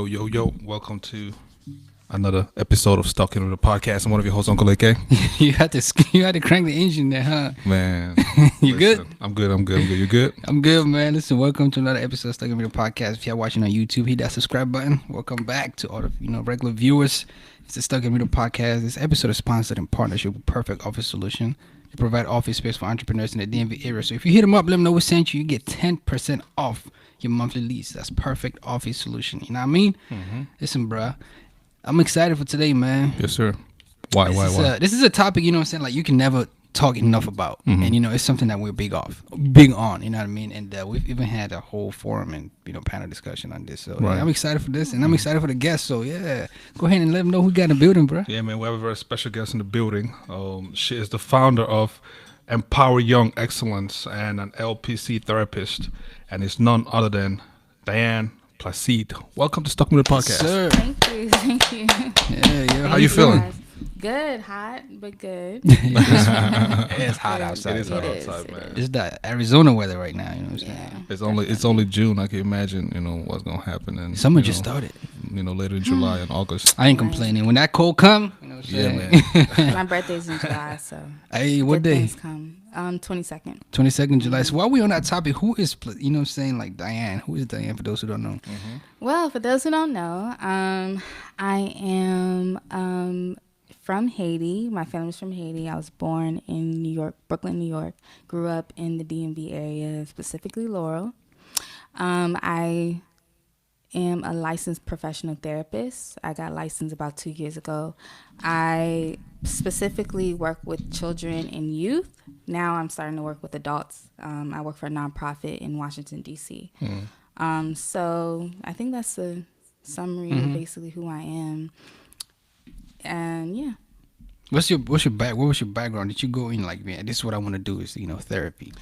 Yo, yo, yo. Welcome to another episode of Stuck in the Podcast. I'm one of your hosts, Uncle AK. you had to crank the engine there, huh? Man. You good? I'm good. You good? I'm good, man. Listen, welcome to another episode of Stuck in the Podcast. If you're watching on YouTube, hit that subscribe button. Welcome back to all the regular viewers. It's the Stuck in the Podcast. This episode is sponsored in partnership with Perfect Office Solution. They provide office space for entrepreneurs in the DMV area. So if you hit them up, let them know we sent you. You get 10% off your monthly lease. That's Perfect Office Solution. You know what I mean? Mm-hmm. Listen, bruh. I'm excited for today, man. Yes, sir. Why? This is a topic, you know what I'm saying, like you can never talk enough about. Mm-hmm. And, it's something that we're big on, you know what I mean? And we've even had a whole forum and, panel discussion on this. So right. I'm excited for this, and I'm excited for the guests. So, yeah, go ahead and let them know who we got in the building, bro. Yeah, man, we have a very special guest in the building. She is the founder of Empower Young Excellence and an LPC therapist, and it's none other than Diane. Placide. Welcome to Stuck in the Podcast. Sir. Thank you. Yeah. How you feeling? Good, hot, but good. It's hot outside. It is hot outside, man. It's the Arizona weather right now, you know what I'm saying? Yeah. It's only June. I can imagine, what's gonna happen. And summer just started. Later in July and August. I ain't complaining. When that cold come, what I'm saying? Yeah, man. My birthday's in July, so. Hey, what day? Things come. 22nd. 22nd July. So while we on that topic, who is, like Diane? Who is Diane for those who don't know? Mm-hmm. Well, for those who don't know, I am from Haiti. My family's from Haiti. I was born in New York, Brooklyn, New York. Grew up in the DMV area, specifically Laurel. I am a licensed professional therapist. I got licensed about 2 years ago. I specifically work with children and youth. Now I'm starting to work with adults. I work for a nonprofit in Washington, D.C. Mm. So I think that's a summary of basically who I am. And yeah. What was your background? Did you go in like, man, this is what I want to do is, therapy?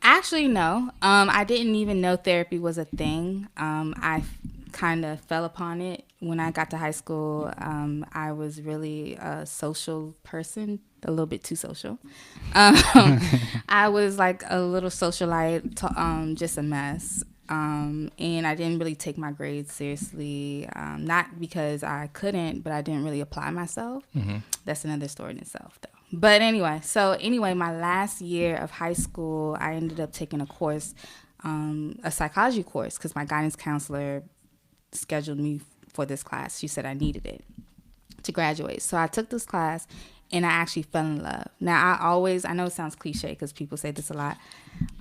Actually, no. I didn't even know therapy was a thing. I kind of fell upon it when I got to high school. I was really a social person, a little bit too social. I was like a little socialite, just a mess. And I didn't really take my grades seriously, not because I couldn't, but I didn't really apply myself. Mm-hmm. That's another story in itself, though. But anyway, my last year of high school, I ended up taking a course, a psychology course, because my guidance counselor scheduled me for this class. She said I needed it to graduate. So I took this class, and I actually fell in love. Now, I know it sounds cliche because people say this a lot.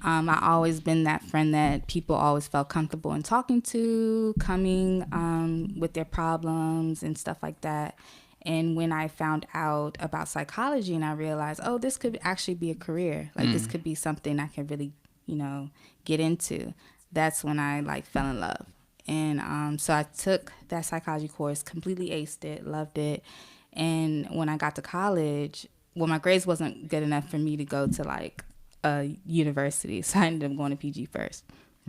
I always been that friend that people always felt comfortable in talking to, coming with their problems and stuff like that. And when I found out about psychology and I realized, this could actually be a career. Like this could be something I can really, get into. That's when I fell in love. And so I took that psychology course, completely aced it, loved it. And when I got to college, my grades wasn't good enough for me to go to a university. So I ended up going to PG first.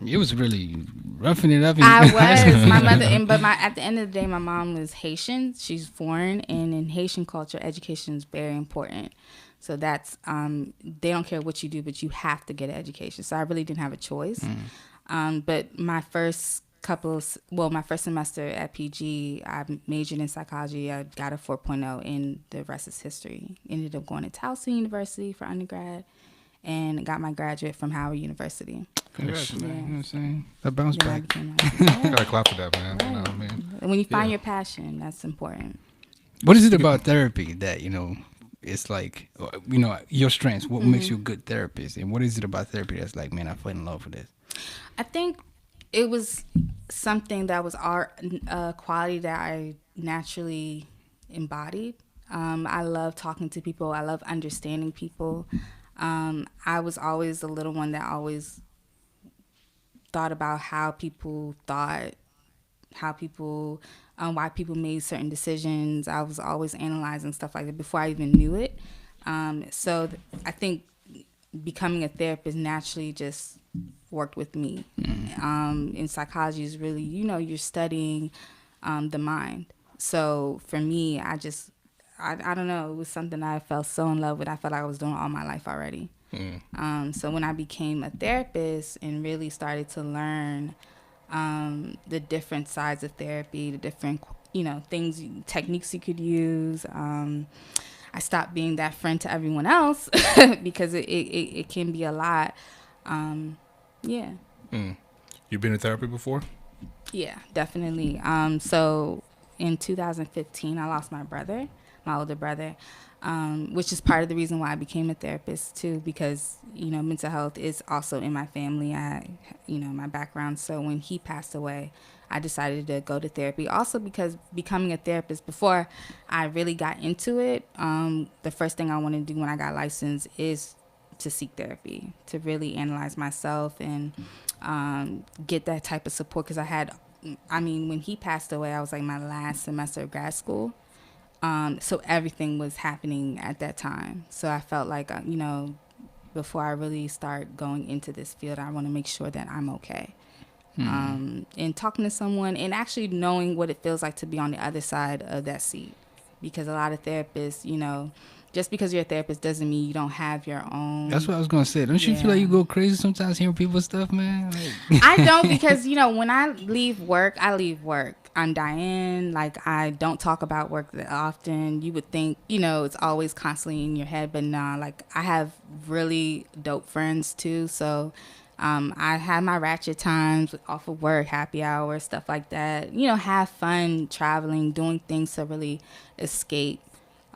It was really roughing it up. I was. My mother, at the end of the day, my mom was Haitian. She's foreign, and in Haitian culture, education is very important. So that's they don't care what you do, but you have to get an education. So I really didn't have a choice. But my first semester at PG, I majored in psychology. I got a 4.0, and the rest is history. Ended up going to Towson University for undergrad, and got my graduate from Howard University. Congrats, man. You know what I'm saying? That bounce back. Gotta clap for that, man. Right. You know what I mean? When you find your passion, that's important. What is it about therapy that, it's like, your strengths? What makes you a good therapist? And what is it about therapy that's like, man, I fell in love with this? I think it was something that was a quality that I naturally embodied. I love talking to people. I love understanding people. I was always the little one that always thought about how people thought, why people made certain decisions. I was always analyzing stuff like that before I even knew it. So I think becoming a therapist naturally just worked with me. In psychology is really, you're studying the mind. So for me, I don't know, it was something I felt so in love with. I felt like I was doing all my life already. So when I became a therapist and really started to learn the different sides of therapy, the different, things, techniques you could use. I stopped being that friend to everyone else because it can be a lot. Yeah. You've been in therapy before? Yeah, definitely. So in 2015, I lost my brother, my older brother, which is part of the reason why I became a therapist too, because, mental health is also in my family. My background. So when he passed away, I decided to go to therapy. Also because becoming a therapist, before I really got into it, the first thing I wanted to do when I got licensed is to seek therapy, to really analyze myself and get that type of support. Because when he passed away, I was like my last semester of grad school. So everything was happening at that time. So I felt like, before I really start going into this field, I want to make sure that I'm okay. And talking to someone and actually knowing what it feels like to be on the other side of that seat. Because a lot of therapists, just because you're a therapist doesn't mean you don't have your own. That's what I was gonna say. Don't you feel like you go crazy sometimes hearing people's stuff, man? Like... I don't, because when I leave work, I leave work. I'm Diane. Like, I don't talk about work that often. You would think, it's always constantly in your head, but nah. Like, I have really dope friends too. So, I have my ratchet times off of work, happy hour, stuff like that. Have fun traveling, doing things to really escape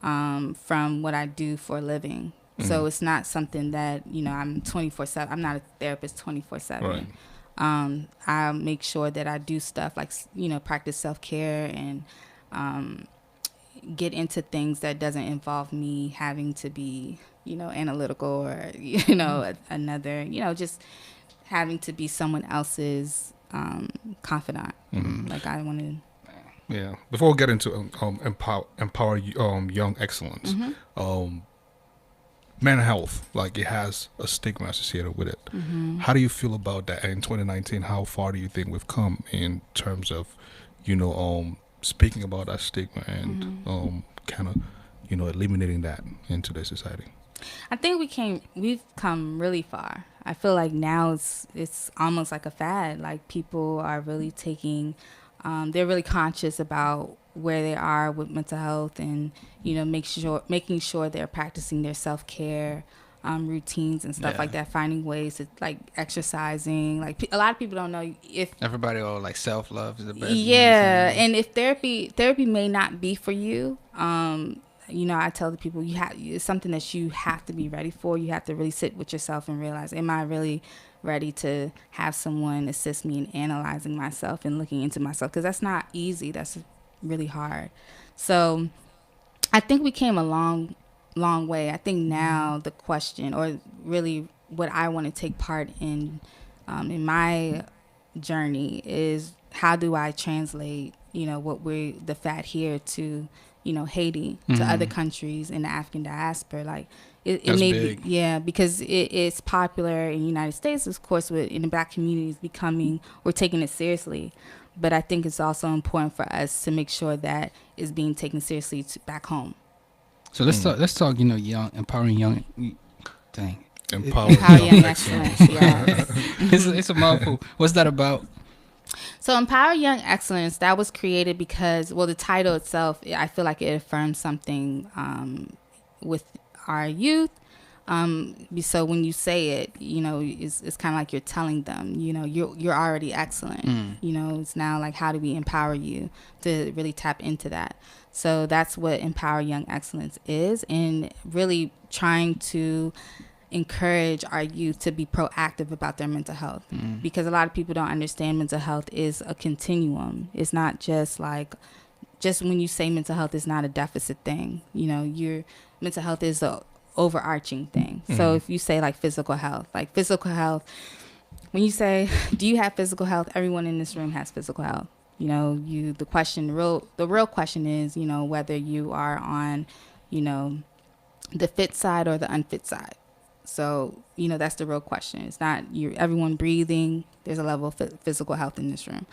from what I do for a living. So it's not something that, I'm 24/7. I'm not a therapist 24/7. Right. I make sure that I do stuff like, practice self-care and get into things that doesn't involve me having to be, analytical or, another, just having to be someone else's confidant. Like, I want to. Yeah. Before we get into empower young excellence, mental health, like, it has a stigma associated with it. How do you feel about that? In 2019, how far do you think we've come in terms of, speaking about that stigma and kind of, eliminating that in today's society? I think we've come really far. I feel like now it's almost like a fad. Like, people are really taking. They're really conscious about where they are with mental health and, making sure they're practicing their self-care routines and stuff like that, finding ways to, like, exercising. Like, a lot of people don't know if everybody like self-love is the best. Yeah, and if therapy may not be for you, I tell the people it's something that you have to be ready for. You have to really sit with yourself and realize, am I really ready to have someone assist me in analyzing myself and looking into myself? Because that's not easy. That's really hard. So I think we came a long way. I think now the question, or really what I want to take part in my journey, is how do I translate, the fat here to, Haiti, to other countries in the African diaspora. Like, it may big. be, because it's popular in the United States, of course, in the Black communities we're taking it seriously. But I think it's also important for us to make sure that it's being taken seriously back home. So let's talk, young, empowering young, dang. Empower young excellence. Yes. It's a mouthful. What's that about? So Empower Young Excellence, that was created because, the title itself, I feel like it affirms something with our youth. So when you say it, it's kind of like you're telling them, you're already excellent. It's now like, how do we empower you to really tap into that? So that's what Empower Young Excellence is, and really trying to encourage our youth to be proactive about their mental health, because a lot of people don't understand mental health is a continuum. It's not just when you say mental health, it's not a deficit thing. Your mental health is a overarching thing. So if you say like physical health, when you say, do you have physical health? Everyone in this room has physical health. The real question is, whether you are on, the fit side or the unfit side. So, that's the real question. It's not everyone breathing. There's a level of physical health in this room.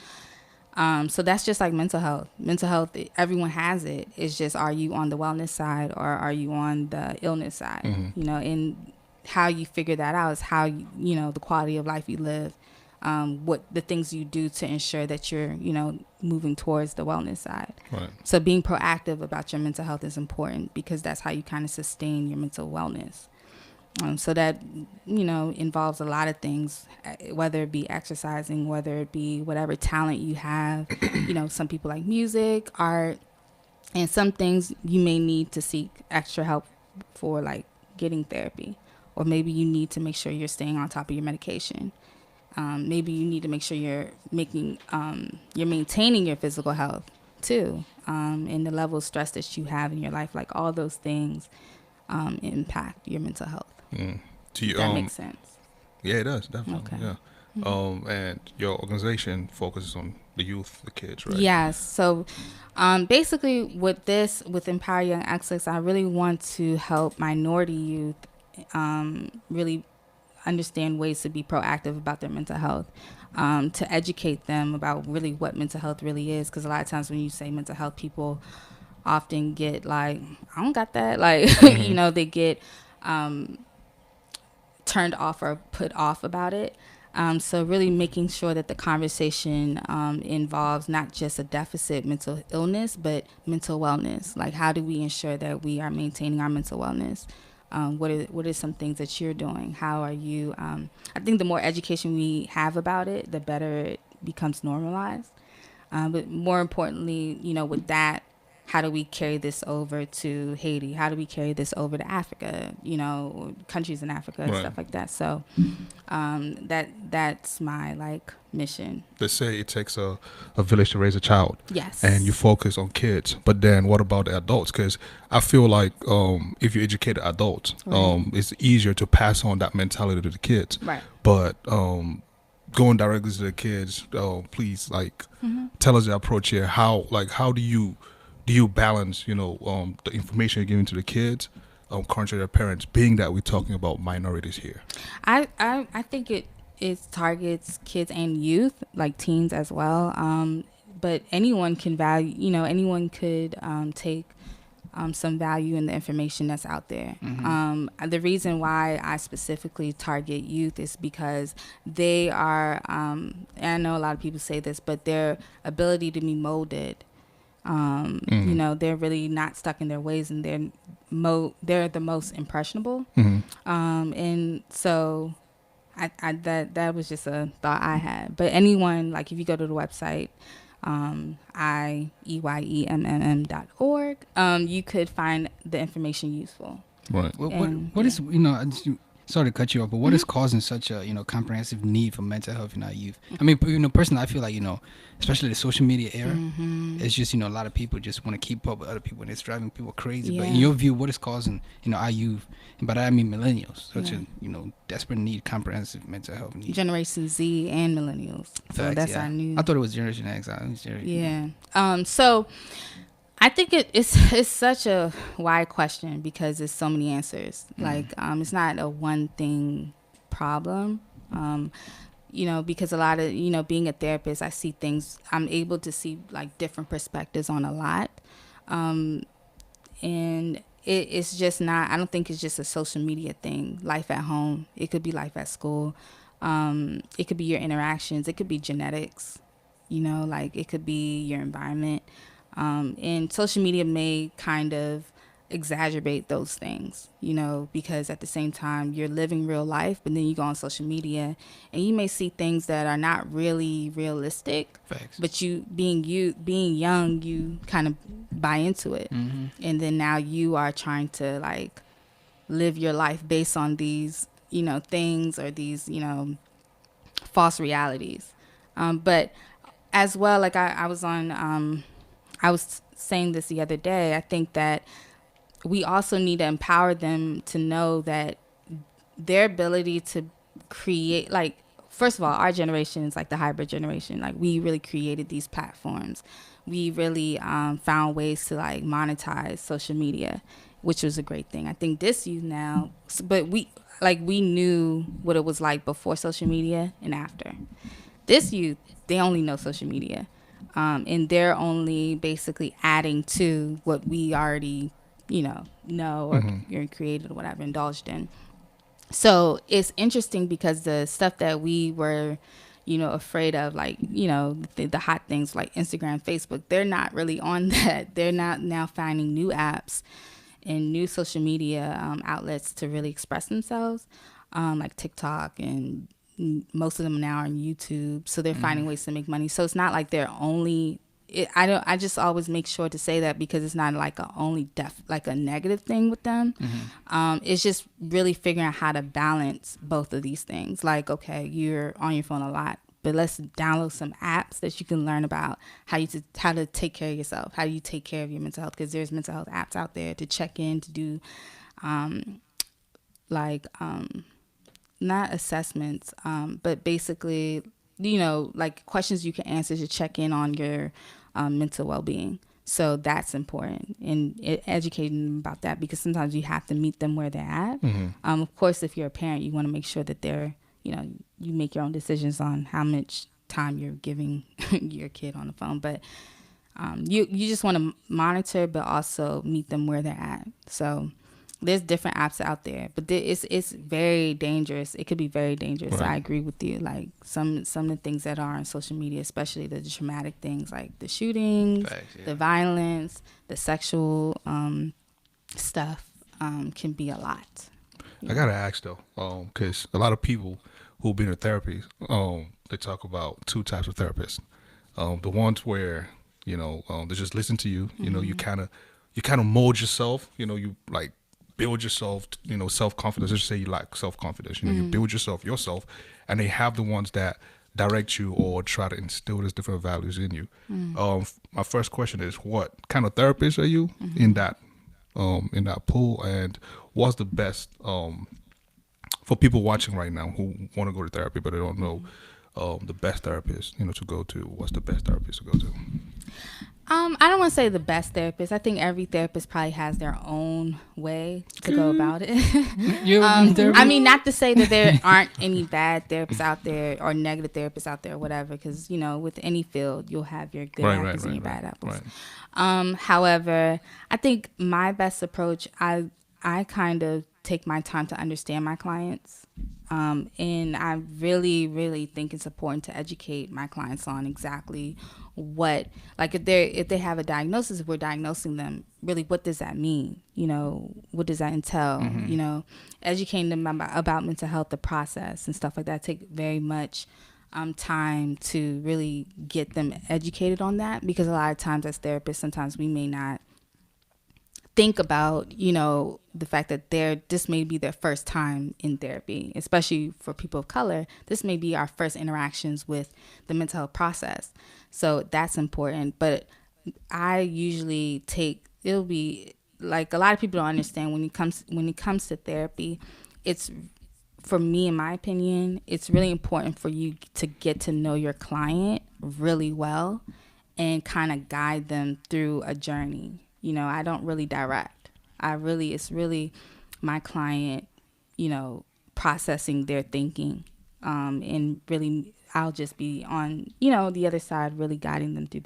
So that's just like mental health. Mental health, everyone has it. It's just, are you on the wellness side or are you on the illness side? And how you figure that out is how, the quality of life you live what the things you do to ensure that you're, moving towards the wellness side. Right. So being proactive about your mental health is important because that's how you kind of sustain your mental wellness. So that, involves a lot of things, whether it be exercising, whether it be whatever talent you have. Some people like music, art, and some things you may need to seek extra help for, like getting therapy, or maybe you need to make sure you're staying on top of your medication. Maybe you need to make sure you're maintaining your physical health too, and the level of stress that you have in your life. Like all those things impact your mental health. Do you, that makes sense. Yeah, it does, definitely. Okay. Yeah. And your organization focuses on the youth, the kids, right? Yes. So basically with Empower Young Excellence, I really want to help minority youth really understand ways to be proactive about their mental health, to educate them about really what mental health really is. Because a lot of times when you say mental health, people often get like, I don't got that. Like, they get turned off or put off about it. So really making sure that the conversation involves not just a deficit mental illness, but mental wellness. Like, how do we ensure that we are maintaining our mental wellness? What are some things that you're doing? How are you? I think the more education we have about it, the better it becomes normalized. But more importantly, with that, how do we carry this over to Haiti? How do we carry this over to Africa? Countries in Africa, Right. stuff like that. So that's my mission. They say it takes a village to raise a child. Yes. And you focus on kids, but then what about the adults? Because I feel like if you educate the adults, Right. it's easier to pass on that mentality to the kids. Right. But going directly to the kids, please, tell us the approach here. How do you balance, the information you're giving to the kids, contrary to their parents, being that we're talking about minorities here? I think it targets kids and youth, like teens as well. But anyone can anyone could take some value in the information that's out there. The reason why I specifically target youth is because they are, and I know a lot of people say this, but their ability to be molded, they're really not stuck in their ways, and they're the most impressionable. And so that was just a thought I had. But anyone, like if you go to the website, IEYEMMM.org, you could find the information useful. Right. What is sorry to cut you off, but what is causing such a comprehensive need for mental health in our youth? I mean, personally, I feel like especially the social media era, it's just a lot of people just want to keep up with other people, and it's driving people crazy. But in your view, what is causing our youth, and by that I mean millennials, such a desperate need comprehensive mental health need? Generation Z and millennials. So Facts, that's our new. I thought it was Generation X. So I think it's such a wide question because there's so many answers. It's not a one thing problem. Because a lot of, being a therapist, I see things, I'm able to see like different perspectives on a lot. And it's just not, I don't think it's just a social media thing. Life at home, it could be life at school. It could be your interactions. It could be genetics, it could be your environment. And social media may kind of exacerbate those things, because at the same time you're living real life, but then you go on social media and you may see things that are not really realistic. Facts. But being young, you kind of buy into it. And then now you are trying to live your life based on these, things or these, false realities. But as well, I was on, I was saying this the other day, I think that we also need to empower them to know that their ability to create, first of all, our generation is like the hybrid generation. We really created these platforms. We really found ways to monetize social media, which was a great thing. I think this youth now, but we knew what it was like before social media and after. This youth, they only know social media. And they're only basically adding to what we already, know or created or whatever, indulged in. So it's interesting because the stuff that we were, afraid of, like, the hot things like Instagram, Facebook. They're not really on that. They're not now finding new apps and new social media outlets to really express themselves, like TikTok, and most of them now are on YouTube. So they're finding ways to make money. So it's not like they're only. I just always make sure to say that, because it's not like like a negative thing with them. It's just really figuring out how to balance both of these things. Like, okay, you're on your phone a lot, but let's download some apps that you can learn about how to take care of yourself. How do you take care of your mental health? Because there's mental health apps out there to check in, to do like not assessments, but basically, like questions you can answer to check in on your mental well-being. So that's important, and educating them about that, because sometimes you have to meet them where they're at. Of course, if you're a parent, you want to make sure that they're, you make your own decisions on how much time you're giving your kid on the phone. But you just want to monitor, but also meet them where they're at. So there's different apps out there, but it's very dangerous. It could be very dangerous. Right. I agree with you. Like some of the things that are on social media, especially the traumatic things, like the shootings, the violence, the sexual stuff, can be a lot. I gotta ask though, because a lot of people who've been in therapy, they talk about two types of therapists. The ones where they just listen to you. You kind of mold yourself. You like build yourself, self-confidence. Let's just say you lack self-confidence. You build yourself, and they have the ones that direct you or try to instill these different values in you. My first question is, what kind of therapist are you in that pool, and what's the best for people watching right now who want to go to therapy but they don't know the best therapist to go to? What's the best therapist to go to? I don't want to say the best therapist. I think every therapist probably has their own way to go about it. I mean, not to say that there aren't any bad therapists out there or negative therapists out there or whatever, because, with any field, you'll have your good apples and your bad apples. Right. However, I think my best approach, I kind of take my time to understand my clients. And I really, really think it's important to educate my clients on exactly what, like if they have a diagnosis, if we're diagnosing them, really, what does that mean? What does that entail? Educating them about mental health, the process and stuff like that take very much time to really get them educated on that, because a lot of times as therapists, sometimes we may not think about, the fact that this may be their first time in therapy, especially for people of color. This may be our first interactions with the mental health process. So that's important. But I usually it'll be like, a lot of people don't understand when it comes to therapy, it's, for me, in my opinion, it's really important for you to get to know your client really well and kind of guide them through a journey. I don't really direct. It's really my client, processing their thinking. And really, I'll just be on, the other side, really guiding them through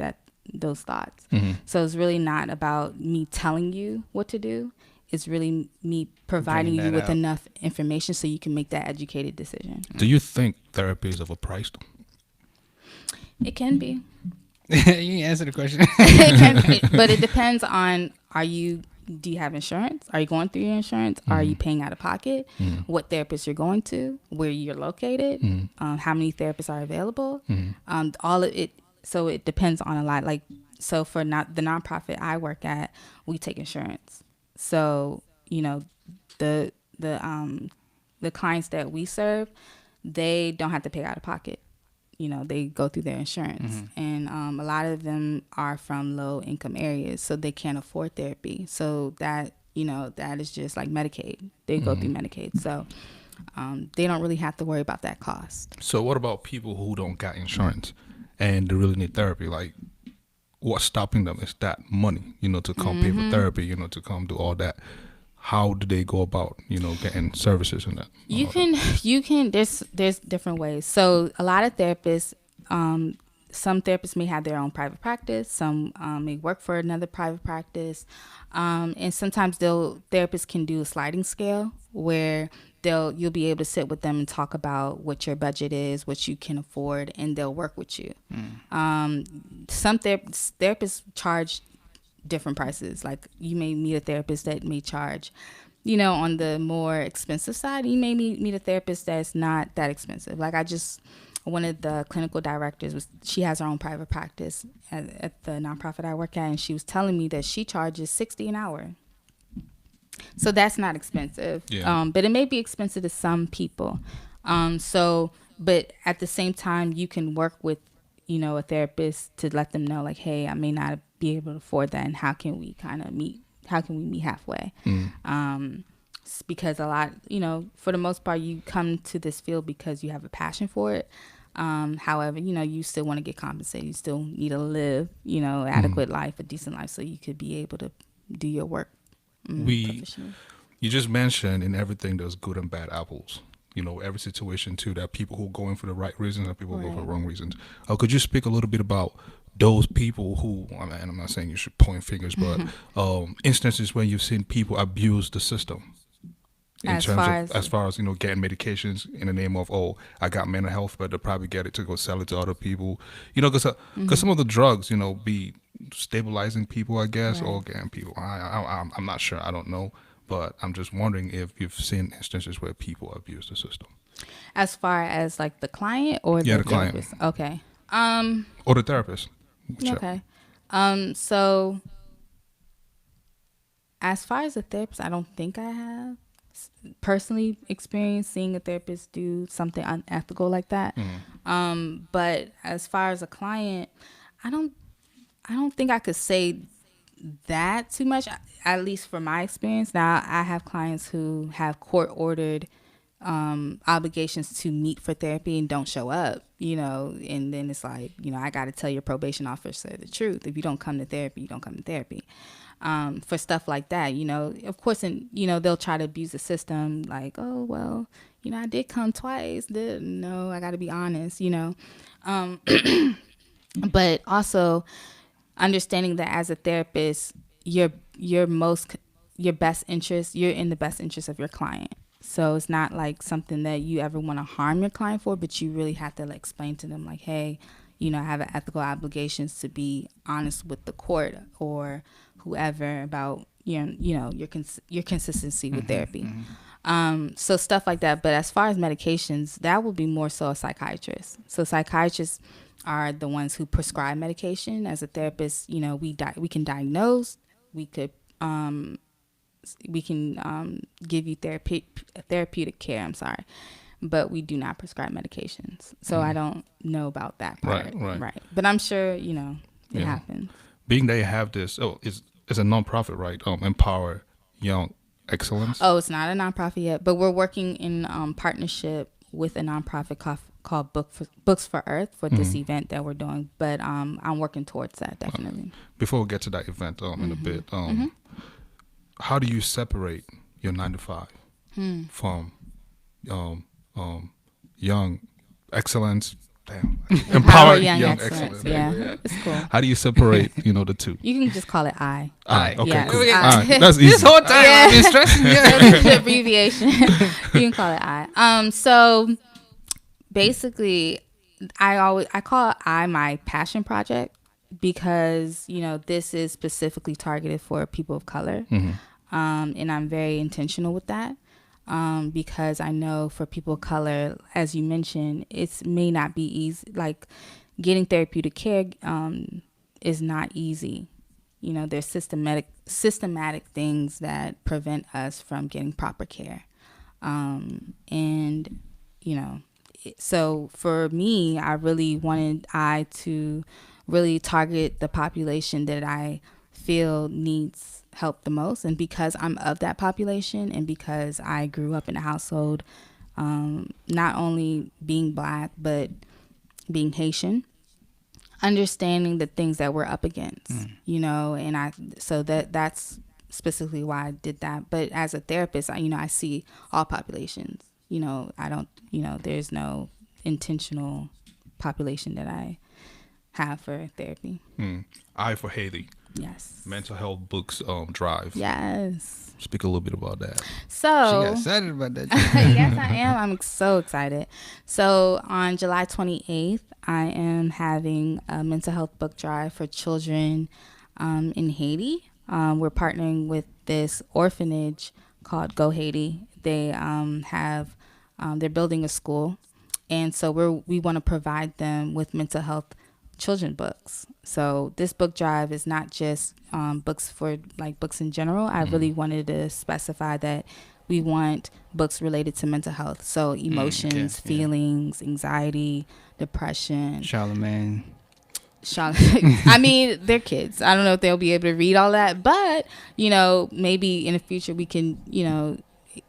those thoughts. So it's really not about me telling you what to do. It's really me providing you with enough information so you can make that educated decision. Do you think therapy is overpriced? It can be. You can answer the question. But it depends on, do you have insurance? Are you going through your insurance? Are you paying out of pocket? What therapist you're going to? Where you're located? How many therapists are available? All of it. So it depends on a lot. Like, so for the nonprofit I work at, we take insurance. So the clients that we serve, they don't have to pay out of pocket. They go through their insurance. And a lot of them are from low income areas, so they can't afford therapy. So that is just like Medicaid. They go through Medicaid. So they don't really have to worry about that cost. So what about people who don't got insurance and they really need therapy? Like, what's stopping them is that money, to come pay for therapy, to come do all that. How do they go about, getting services and that? You can, there's different ways. So a lot of therapists, some therapists may have their own private practice. Some may work for another private practice, and sometimes therapists can do a sliding scale where you'll be able to sit with them and talk about what your budget is, what you can afford, and they'll work with you. Some therapists charge different prices. Like you may meet a therapist that may charge, on the more expensive side. You may meet a therapist that's not that expensive. Like one of the clinical directors she has her own private practice at the nonprofit I work at, and she was telling me that she charges $60 an hour. So that's not expensive. Yeah. But it may be expensive to some people. But at the same time, you can work with, a therapist to let them know, like, hey, I may not be able to afford that, and how can we meet halfway? Because a lot, for the most part, you come to this field because you have a passion for it. However, you still want to get compensated. You still need to live, adequate life, a decent life, so you could be able to do your work. You just mentioned in everything there's good and bad apples. Every situation too, that people who go in for the right reasons and people who go for the wrong reasons. Could you speak a little bit about those people who, and I'm not saying you should point fingers, but instances where you've seen people abuse the system as far as getting medications in the name of, I got mental health, but they'll probably get it to go sell it to other people, because some of the drugs, be stabilizing people, I guess, or getting people. I'm not sure. I don't know. But I'm just wondering if you've seen instances where people abuse the system. As far as like the client or the therapist? Okay. Or the therapist. Okay. So as far as a therapist, I don't think I have personally experienced seeing a therapist do something unethical like that. But as far as a client, I don't think I could say that too much, at least for my experience. Now, I have clients who have court ordered obligations to meet for therapy and don't show up, and then it's like, I got to tell your probation officer the truth. If you don't come to therapy, you don't come to therapy. For stuff like that, of course, and they'll try to abuse the system, like, oh, well, I did come twice. No, I got to be honest, but also understanding that as a therapist, you're in the best interest of your client. So it's not like something that you ever want to harm your client for, but you really have to explain to them, like, hey, I have an ethical obligations to be honest with the court or whoever about your consistency with therapy. So stuff like that. But as far as medications, that would be more so a psychiatrist. So psychiatrists are the ones who prescribe medication. As a therapist, we can diagnose, we can give you therapeutic care. I'm sorry, but we do not prescribe medications. So I don't know about that part. Right. But I'm sure it happens. Being that you have this, it's a nonprofit, right? Empower Young Excellence. Oh, it's not a nonprofit yet, but we're working in partnership with a nonprofit called Books for Earth for this event that we're doing. But I'm working towards that, definitely. Okay. Before we get to that event in a bit, how do you separate your 9 to 5 from Young Excellence? Damn. Empower Young Excellence. Yeah, it's cool. How do you separate, the two? You can just call it I. Okay, yes. cool. I. That's easy. This whole time I've been stressing. That's the abbreviation. You can call it I. So basically, I call I my passion project because this is specifically targeted for people of color, and I'm very intentional with that. Because I know for people of color, as you mentioned, it may not be easy. Like getting therapeutic care is not easy. There's systematic things that prevent us from getting proper care. So for me, I really wanted to really target the population that I feel needs help the most. And because I'm of that population and because I grew up in a household, not only being Black, but being Haitian, understanding the things that we're up against, and that's specifically why I did that. But as a therapist, I see all populations. I don't, there's no intentional population that I have for therapy. I for Haiti. Yes. Mental health books drive. Yes. Speak a little bit about that. She So got excited about that. yes, I am. I'm so excited. So on July 28th, I am having a mental health book drive for children in Haiti. We're partnering with this orphanage called Go Haiti. They they're building a school, and so we want to provide them with mental health children books. So this book drive is not just books for like books in general. I really wanted to specify that we want books related to mental health. So emotions, Okay, yeah. feelings, anxiety, depression. Charlemagne. I mean, they're kids. I don't know if they'll be able to read all that, but maybe in the future we can,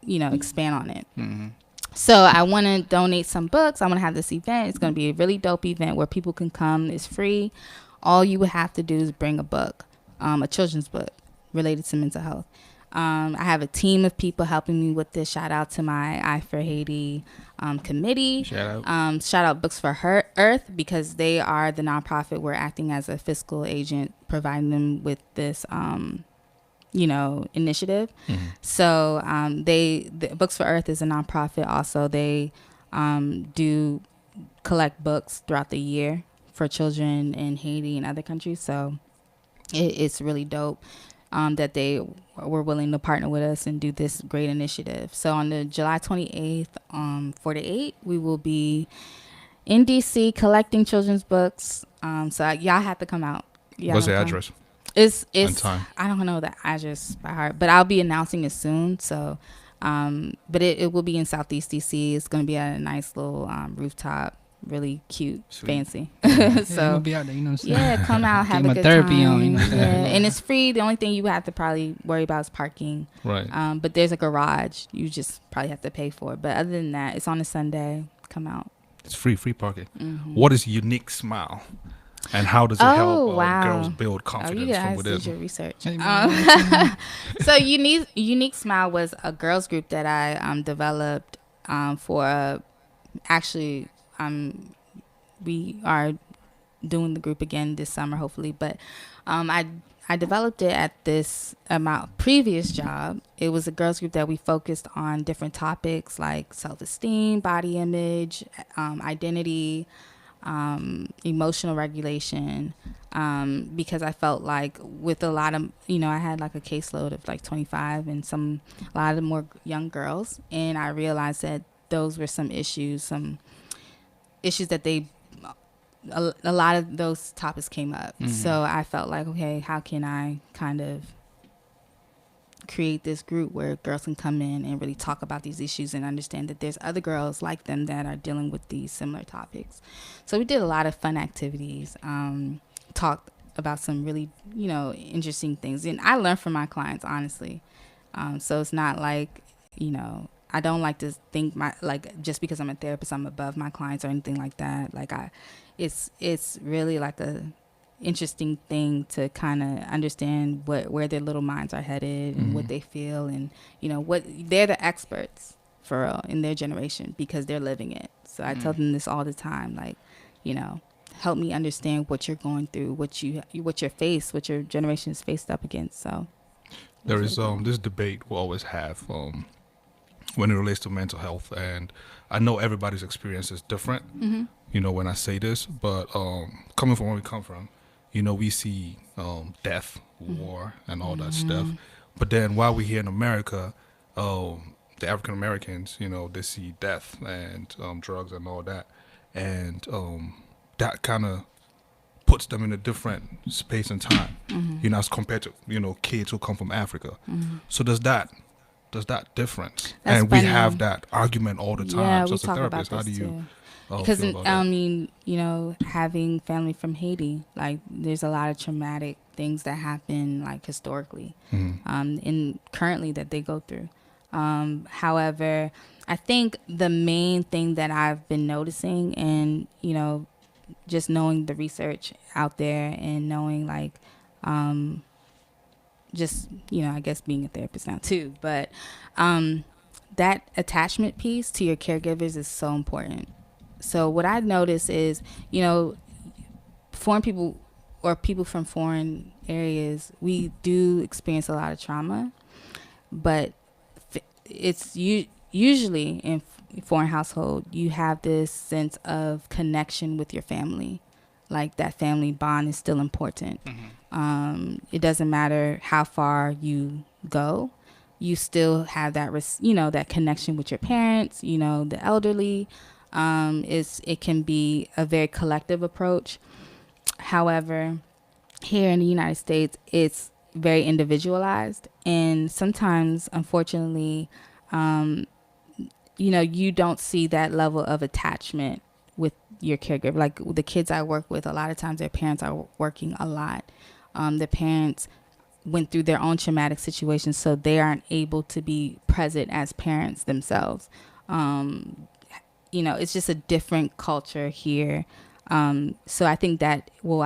expand on it. Mm-hmm. So I want to donate some books. I want to have this event. It's going to be a really dope event where people can come. It's free. All you would have to do is bring a book, a children's book related to mental health. I have a team of people helping me with this. Shout out to my I for Haiti committee. Shout out. Shout out Books for Earth, because they are the nonprofit. We're acting as a fiscal agent, providing them with this initiative. So the Books for Earth is a nonprofit. Also, they do collect books throughout the year for children in Haiti and other countries. So it's really dope that they were willing to partner with us and do this great initiative. So on the July 28th, 4 to 8, we will be in DC collecting children's books. So y'all have to come out. What's the address? It's time. I don't know the address by heart, but I'll be announcing it soon. So, but it will be in Southeast DC. It's going to be at a nice little rooftop, really cute, Sweet. fancy. Yeah, So I'm gonna be out there, you know what I'm saying? yeah, come out, have Get a my good therapy time. on, you know what I'm Yeah, saying? and it's free. The only thing you have to probably worry about is parking. Right. But there's a garage. You just probably have to pay for it. But other than that, it's on a Sunday. Come out. It's free parking. Mm-hmm. What is Unique Smile? And how does it help wow. girls build Oh, confidence you from guys within? did your research. Hey, So Unique Smile was a girls group that I developed for actually we are doing the group again this summer hopefully, but I developed it at this previous job. It was a girls group that we focused on different topics like self-esteem, body image, identity, emotional regulation, because I felt like with a lot of, I had like a caseload of like 25 and a lot of more young girls. And I realized that those were some issues that a lot of those topics came up. Mm-hmm. So I felt like, okay, how can I kind of create this group where girls can come in and really talk about these issues and understand that there's other girls like them that are dealing with these similar topics. So we did a lot of fun activities, talked about some really, interesting things. And I learned from my clients, honestly. So it's not like, I don't like to think just because I'm a therapist, I'm above my clients or anything like that. It's really like a interesting thing to kind of understand where their little minds are headed and what they feel, and what they're the experts for real in their generation because they're living it. So I tell them this all the time, help me understand what you're going through, what your generation is faced up against. So There is this debate we always have when it relates to mental health, and I know everybody's experience is different. When I say this, but coming from where we come from, we see death, war, and all that stuff. But then while we're here in America, the African Americans, they see death and drugs and all that, and that kind of puts them in a different space and time, as compared to kids who come from Africa. So does that difference? That's and funny. we have that argument all the time. Yeah, So we as a talk about therapist, how do this you too. feel Because about that? having family from Haiti, there's a lot of traumatic things that happen historically, and currently that they go through. However, I think the main thing that I've been noticing, and just knowing the research out there and knowing I guess being a therapist now too, but that attachment piece to your caregivers is so important. So what I notice is, foreign people or people from foreign areas, we do experience a lot of trauma, but usually in foreign household, you have this sense of connection with your family. Like that family bond is still important. It doesn't matter how far you go, you still have that that connection with your parents, the elderly. It can be a very collective approach. However, here in the United States, it's very individualized, and sometimes, unfortunately, you don't see that level of attachment with your caregiver. Like the kids I work with, a lot of times their parents are working a lot. Their parents went through their own traumatic situations, so they aren't able to be present as parents themselves. It's just a different culture here. So I think I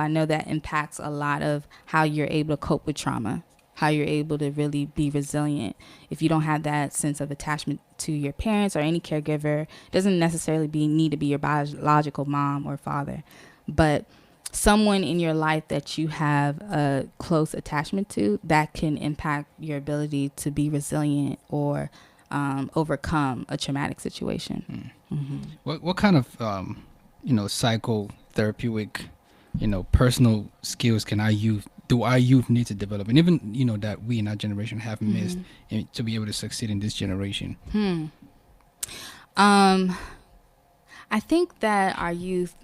know that impacts a lot of how you're able to cope with trauma, how you're able to really be resilient. If you don't have that sense of attachment to your parents or any caregiver, it doesn't necessarily need to be your biological mom or father, but someone in your life that you have a close attachment to, that can impact your ability to be resilient or overcome a traumatic situation. What kind of psychotherapeutic, personal skills do our youth need to develop, and even that we in our generation have missed, to be able to succeed in this generation? I think that our youth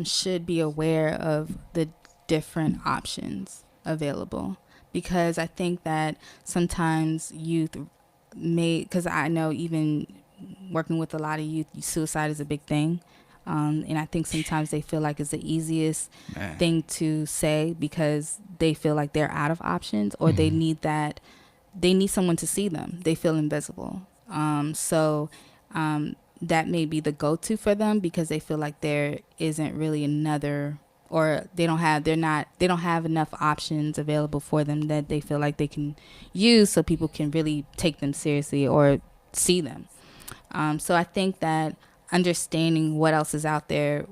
should be aware of the different options available, because I think that sometimes youth because I know even working with a lot of youth, suicide is a big thing. And I think sometimes they feel like it's the easiest thing to say because they feel like they're out of options, or they need someone to see them. They feel invisible. So that may be the go-to for them, because they feel like there isn't really another, or they don't have enough options available for them that they feel like they can use so people can really take them seriously or see them. So I think that understanding what else is out there,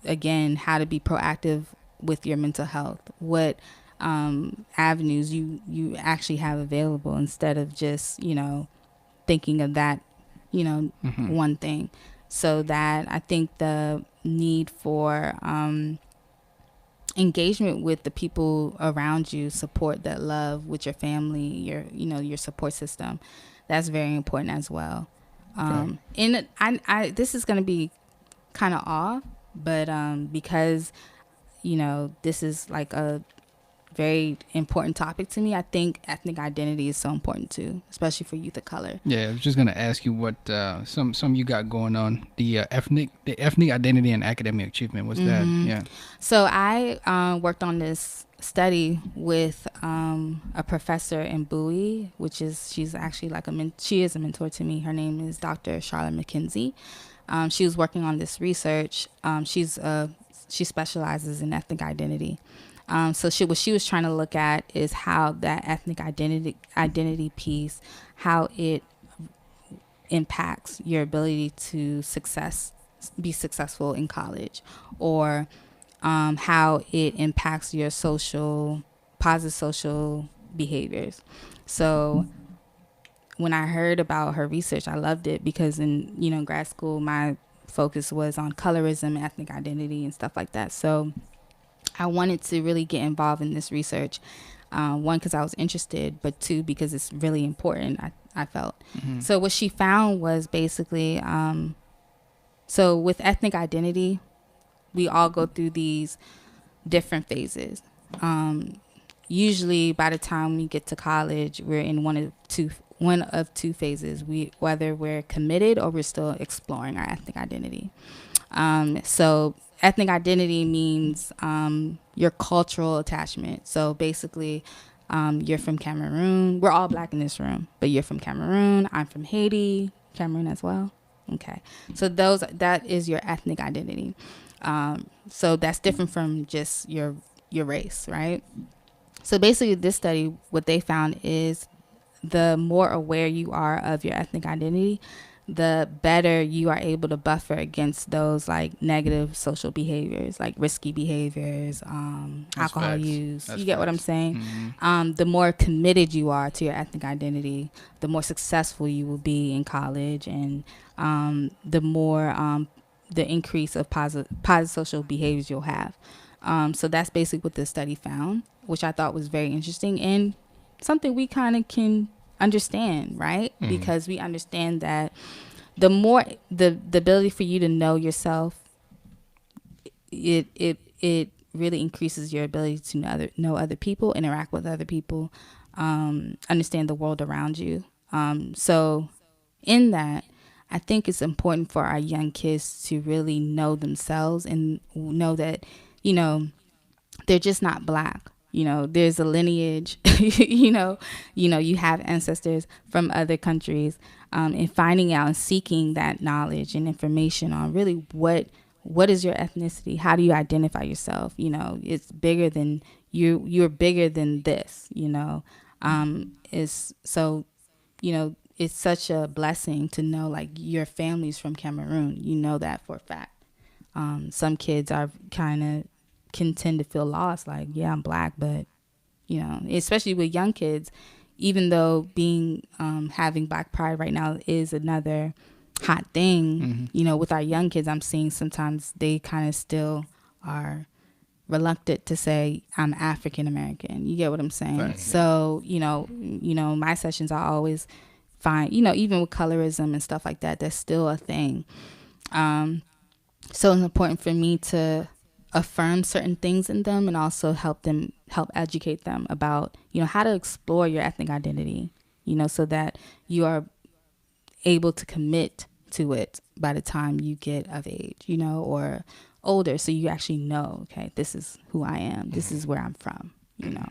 again, how to be proactive with your mental health, what avenues you actually have available, instead of just thinking of that one thing. So that I think the need for engagement with the people around you, support that love with your family, your support system, that's very important as well. And this is going to be kind of off, but because this is like a very important topic to me, I think ethnic identity is so important too, especially for youth of color. Yeah, I was just gonna ask you what some you got going on, the ethnic identity and academic achievement. What's that? Yeah. So I worked on this study with a professor in Bowie, she's actually like she is a mentor to me. Her name is Dr. Charlotte McKenzie. She was working on this research. She specializes in ethnic identity. So what she was trying to look at is how that ethnic identity piece, how it impacts your ability to be successful in college, or how it impacts your positive social behaviors. So when I heard about her research, I loved it, because in grad school, my focus was on colorism, ethnic identity, and stuff like that. So I wanted to really get involved in this research. One, because I was interested, but two, because it's really important, I felt. So what she found was basically, so with ethnic identity, we all go through these different phases. Usually by the time we get to college, we're in one of two phases. Whether we're committed or we're still exploring our ethnic identity. So ethnic identity means your cultural attachment. So basically, you're from Cameroon. We're all black in this room, but you're from Cameroon. I'm from Haiti, Cameroon as well. Okay. So that is your ethnic identity. So that's different from just your race, right? So basically, this study, what they found is the more aware you are of your ethnic identity, the better you are able to buffer against those like negative social behaviors, like risky behaviors, alcohol facts. use. That's You get what I'm facts. saying? The more committed you are to your ethnic identity, the more successful you will be in college, and the more the increase of positive social behaviors you'll have. So that's basically what the study found, which I thought was very interesting and something we kind of can understand, right? Because we understand that the more the ability for you to know yourself, it really increases your ability to know other people, interact with other people, understand the world around you. So in that, I think it's important for our young kids to really know themselves and know that, you know, they're just not black. You know, there's a lineage. You have ancestors from other countries, and finding out and seeking that knowledge and information on really what is your ethnicity? How do you identify yourself? You know, it's bigger than you. You're bigger than this. You know, is so. You know, it's such a blessing to know like your family's from Cameroon. You know that for a fact. Some kids are kind of can tend to feel lost, like, yeah, I'm black, but you know, especially with young kids, even though being having black pride right now is another hot thing, you know, with our young kids, I'm seeing sometimes they kind of still are reluctant to say I'm African American. You get what I'm saying? Right. So you know, my sessions I always find, you know, even with colorism and stuff like that, that's still a thing. So it's important for me to affirm certain things in them and also help educate them about, you know, how to explore your ethnic identity, you know, so that you are able to commit to it by the time you get of age, you know, or older, so you actually know, okay, this is who I am, this is where I'm from, you know.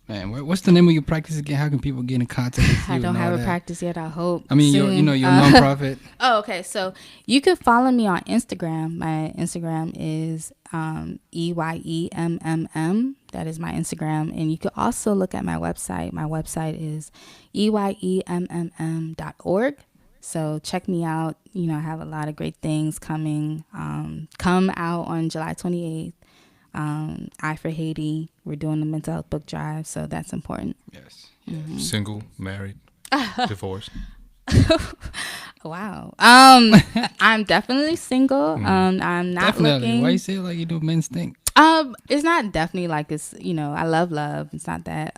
Man, what's the name of your practice again? How can people get in contact with you? I don't have a practice yet, I hope. I mean, soon. your nonprofit. Oh, okay. So you could follow me on Instagram. My Instagram is EYEMMM. That is my Instagram. And you could also look at my website. My website is EYEMMM.org. So check me out. You know, I have a lot of great things coming. Come out on July 28th. I for Haiti. We're doing the mental health book drive. So that's important. Yes. Single, married, divorced. Wow. I'm definitely single. I'm not Definitely. looking. Why you say it like you do men stink? It's not definitely like it's, you know, I love. It's not that.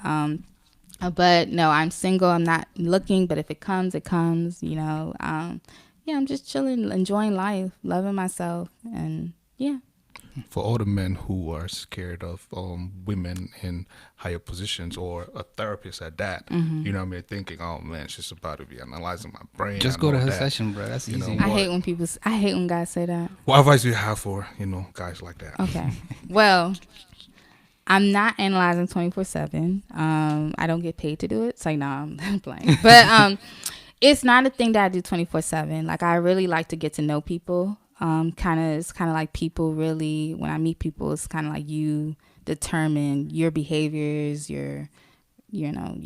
But no, I'm single. I'm not looking, but if it comes, it comes, you know. Yeah, I'm just chilling, enjoying life, loving myself, and yeah. For all the men who are scared of women in higher positions or a therapist at that, you know what I mean, thinking, oh man, she's about to be analyzing my brain. Just and go to all her that. session, bro. That's You know easy. what? I hate when guys say that. What advice do you have for, you know, guys like that? Okay. Well, I'm not analyzing 24/7. I don't get paid to do it. So no, I'm playing. But it's not a thing that I do 24/7. Like I really like to get to know people. It's kind of like people really, when I meet people, it's kind of like you determine your behaviors, your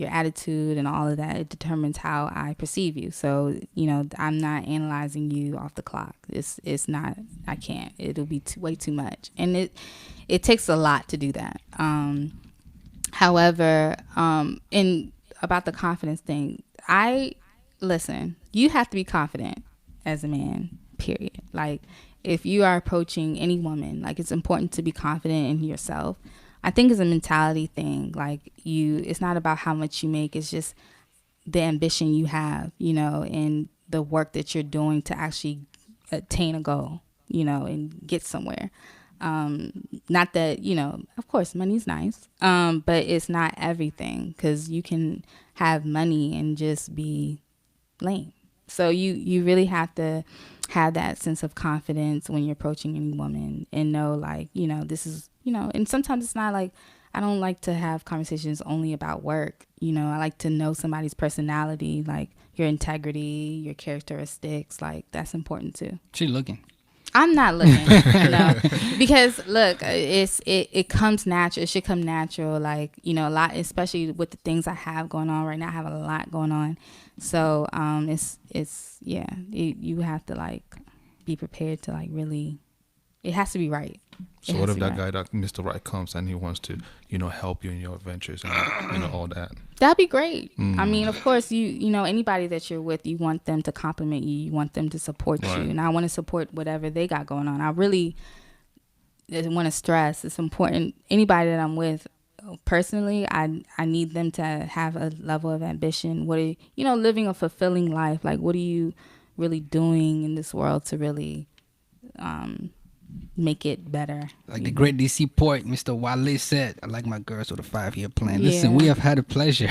attitude and all of that. It determines how I perceive you. So, you know, I'm not analyzing you off the clock. It's not, I can't, it'll be way too much. And it takes a lot to do that. However, in about the confidence thing, listen, you have to be confident as a man, period. Like if you are approaching any woman, like it's important to be confident in yourself. I think it's a mentality thing. Like it's not about how much you make. It's just the ambition you have, you know, and the work that you're doing to actually attain a goal, you know, and get somewhere. Not that, you know, of course money's nice, but it's not everything, because you can have money and just be lame. So you really have to have that sense of confidence when you're approaching any woman and know, like, you know, this is, you know, and sometimes it's not like, I don't like to have conversations only about work. You know, I like to know somebody's personality, like your integrity, your characteristics, like that's important too. She looking. I'm not looking, you know, because look, it comes natural. It should come natural. Like, you know, a lot, especially with the things I have going on right now. I have a lot going on. So it's yeah, you have to like be prepared to like really. It has to be right. So what if that guy, that Mr. Right, comes and he wants to, help you in your adventures and all that? That'd be great. I mean, of course, you know anybody that you're with, you want them to compliment you, you want them to support you, and I want to support whatever they got going on. I really want to stress it's important. Anybody that I'm with, personally, I need them to have a level of ambition. What are living a fulfilling life? Like, what are you really doing in this world to really make it better? Like the great DC poet, Mr. Wale said, I like my girls with a 5-year plan. Listen, we have had a pleasure.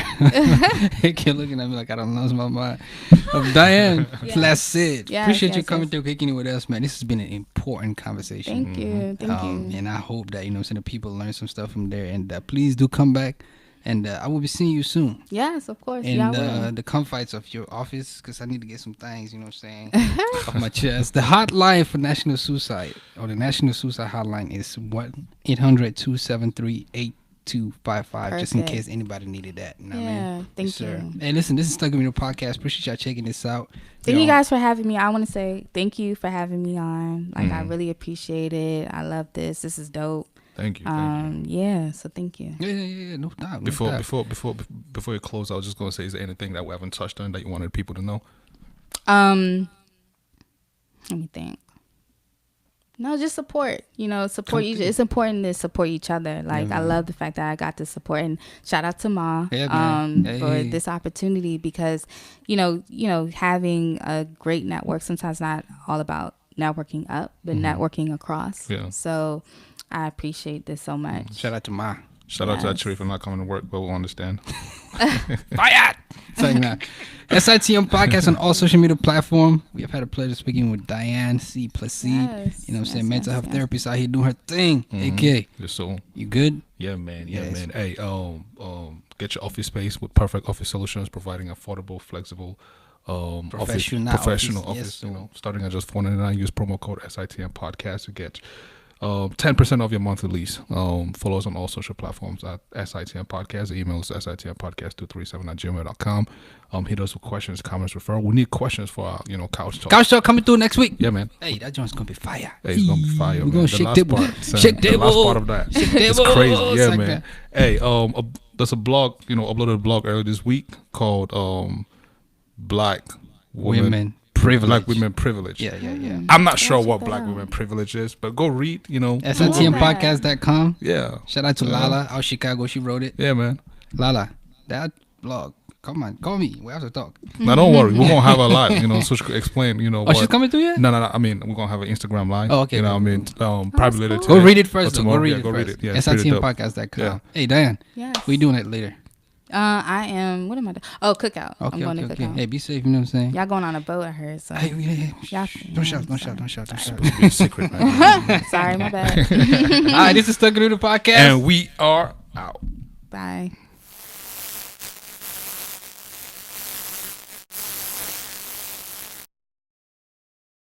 He kept looking at me like I don't lost my mind. Of Diane, Placide. Appreciate you coming through, kicking it with us, man. This has been an important conversation. Thank you. Thank you. And I hope that, the people learn some stuff from there. And please do come back. And I will be seeing you soon. Yes, of course. And the comforts of your office, because I need to get some things, off my chest. The hotline for national suicide, or the national suicide hotline, is 1-800-273-8255, just in case anybody needed that. You know what I mean? Thank you. Hey, listen, this is Stuck in the Podcast. Appreciate y'all checking this out. Thank you guys for having me. I want to say thank you for having me on. Like, I really appreciate it. I love this. This is dope. Thank you. Yeah. So thank you. Yeah. No doubt. Before you close, I was just gonna say, is there anything that we haven't touched on that you wanted people to know? Let me think. No, just support. Support each. It's important to support each other. Like, I love the fact that I got to support, and shout out to Ma for this opportunity, because having a great network, sometimes not all about networking up, but networking across. Yeah. So I appreciate this so much. Shout out to Ma. Shout out to that tree for not coming to work, but we'll understand. Fire! Saying that. SITM Podcast on all social media platforms. We have had a pleasure speaking with Diane C. Placide. Mental health therapist out here doing her thing. AK. So you good? Yeah, man. Man. Hey, get your office space with Perfect Office Solutions, providing affordable, flexible, professional office. Yes, starting at just $4.99. Use promo code SITM Podcast to get 10% of your monthly lease. Follow us on all social platforms at SITM Podcast. Email us sitmpodcast237@gmail.com. Hit us with questions, comments, referral. We need questions for our, couch talk. Couch talk coming through next week. Yeah, man. Hey, that joint's gonna be fire. Hey, it's gonna be fire. We're gonna shake table. Shake table. The last part of that. It's crazy. Yeah, like man. That. Hey, there's a blog. Uploaded a blog earlier this week called Black Women Privilege. Black women privilege. Yeah. I'm not sure what black women privilege is, but go read, SITMpodcast.com. Yeah. Shout out to Lala out Chicago. She wrote it. Yeah, man. Lala, that blog. Come on, call me. We have to talk. Now, don't worry. We're going to have a lot, so she could explain, Oh, she's coming through yet? No. I mean, we're going to have an Instagram live. Oh, okay. Probably later today. Go read it first. Go read it first. Yeah, SITMpodcast.com. Yeah. Hey, Diane. Yes. We doing it later. I am. What am I doing? Oh, cookout. Okay, I'm going to cookout. Hey, be safe. You know what I'm saying? Y'all going on a boat, I heard. So. Hey, don't shout. It's supposed to be a secret, man. Sorry, my bad. All right, this is Stuck in the Podcast. And we are out. Bye.